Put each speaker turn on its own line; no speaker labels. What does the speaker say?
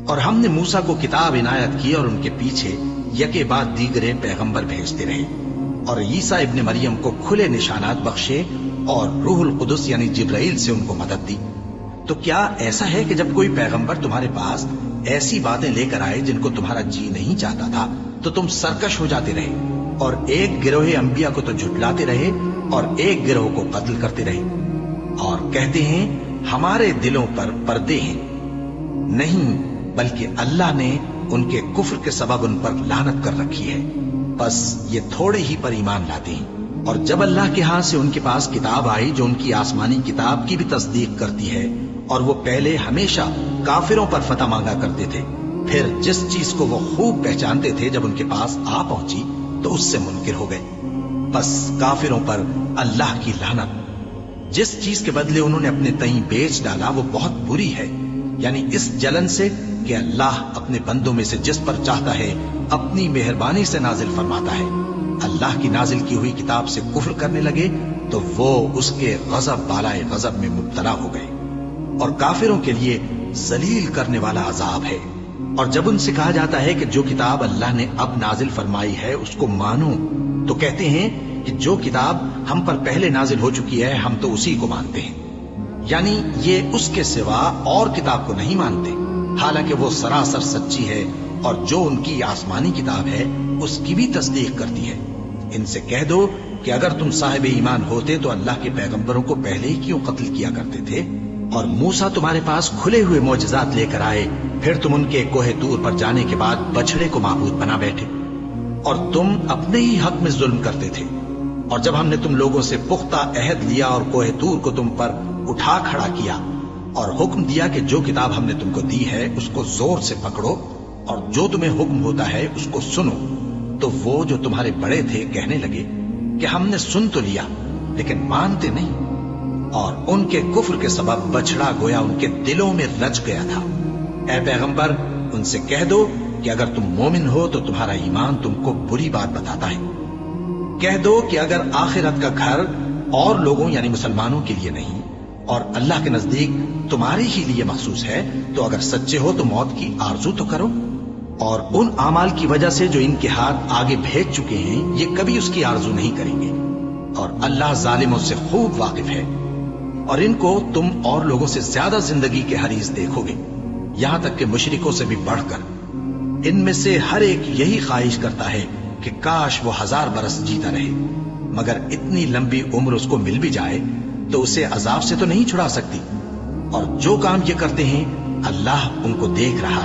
اور ہم نے موسیٰ کو کتاب عنایت کی اور ان کے پیچھے یکے بعد دیگرے پیغمبر بھیجتے رہے، اور عیسیٰ ابن مریم کو کھلے نشانات بخشے اور روح القدس یعنی جبرائیل سے ان کو مدد دی۔ تو کیا ایسا ہے کہ جب کوئی پیغمبر تمہارے پاس ایسی باتیں لے کر آئے جن کو تمہارا جی نہیں چاہتا تھا تو تم سرکش ہو جاتے رہے، اور ایک گروہ انبیاء کو تو جھٹلاتے رہے اور ایک گروہ کو قتل کرتے رہے، اور کہتے ہیں ہمارے دلوں پر پردے ہیں؟ نہیں، بلکہ اللہ نے ان کے کفر کے سبب ان پر لعنت کر رکھی ہے، بس یہ تھوڑے ہی پر ایمان لاتے ہیں۔ اور جب اللہ کے ہاں سے ان کے پاس کتاب آئی جو ان کی آسمانی کتاب کی بھی تصدیق کرتی ہے، اور وہ پہلے ہمیشہ کافروں پر فتح مانگا کرتے تھے، پھر جس چیز کو وہ خوب پہچانتے تھے جب ان کے پاس آ پہنچی تو اس سے منکر ہو گئے، بس کافروں پر اللہ کی لعنت۔ جس چیز کے بدلے انہوں نے اپنے تئیں بیچ ڈالا وہ بہت بری ہے، یعنی اس جلن سے کہ اللہ اپنے بندوں میں سے جس پر چاہتا ہے اپنی مہربانی سے نازل فرماتا ہے۔ اللہ کی نازل کی ہوئی کتاب سے کفر کرنے لگے تو وہ اس کے غضب بالائے غضب میں مبتلا ہو گئے، اور کافروں کے لیے ذلیل کرنے والا عذاب ہے۔ اور جب ان سے کہا جاتا ہے کہ جو کتاب اللہ نے اب نازل فرمائی ہے اس کو مانو، تو کہتے ہیں کہ جو کتاب ہم پر پہلے نازل ہو چکی ہے ہم تو اسی کو مانتے ہیں، یعنی یہ اس کے سوا اور کتاب کو نہیں مانتے، حالانکہ وہ سراسر سچی ہے، اور جو ان کی آسمانی کتاب ہے اس کی بھی تصدیق کرتی ہے۔ ان سے کہہ دو کہ اگر تم صاحب ایمان ہوتے تو اللہ کے پیغمبروں کو پہلے ہی کیوں قتل کیا کرتے تھے؟ اور موسیٰ تمہارے پاس کھلے ہوئے معجزات لے کر آئے، پھر تم ان کے کوہ طور پر جانے کے بعد بچڑے کو معبود بنا بیٹھے، اور تم اپنے ہی حق میں ظلم کرتے تھے۔ اور جب ہم نے تم لوگوں سے پختہ عہد لیا اور کوہ طور کو تم پر اٹھا کھڑا کیا، اور حکم دیا کہ جو کتاب ہم نے تم کو دی ہے اس کو زور سے پکڑو، اور جو تمہیں حکم ہوتا ہے اس کو سنو، تو وہ جو تمہارے بڑے تھے کہنے لگے کہ ہم نے سن تو لیا لیکن مانتے نہیں، اور ان کے کفر کے سبب بچڑا گویا ان کے دلوں میں رچ گیا تھا۔ اے پیغمبر، ان سے کہہ دو کہ اگر تم مومن ہو تو تمہارا ایمان تم کو بری بات بتاتا ہے۔ کہہ دو کہ اگر آخرت کا گھر اور لوگوں یعنی مسلمانوں کے لیے نہیں اور اللہ کے نزدیک تمہارے ہی لیے مخصوص ہے تو اگر سچے ہو تو موت کی آرزو تو کرو، اور ان اعمال کی وجہ سے جو ان کے ہاتھ آگے بھیج چکے ہیں یہ کبھی اس کی آرزو نہیں کریں گے، اور اللہ ظالموں سے خوب واقف ہے۔ اور ان کو تم اور لوگوں سے زیادہ زندگی کے حریص دیکھو گے، یہاں تک کہ مشرکوں سے بھی بڑھ کر۔ ان میں سے ہر ایک یہی خواہش کرتا ہے کہ کاش وہ 1000 برس جیتا رہے، مگر اتنی لمبی عمر اس کو مل بھی جائے تو اسے عذاب سے تو نہیں چھڑا سکتی، اور جو کام یہ کرتے ہیں اللہ ان کو دیکھ رہا ہے۔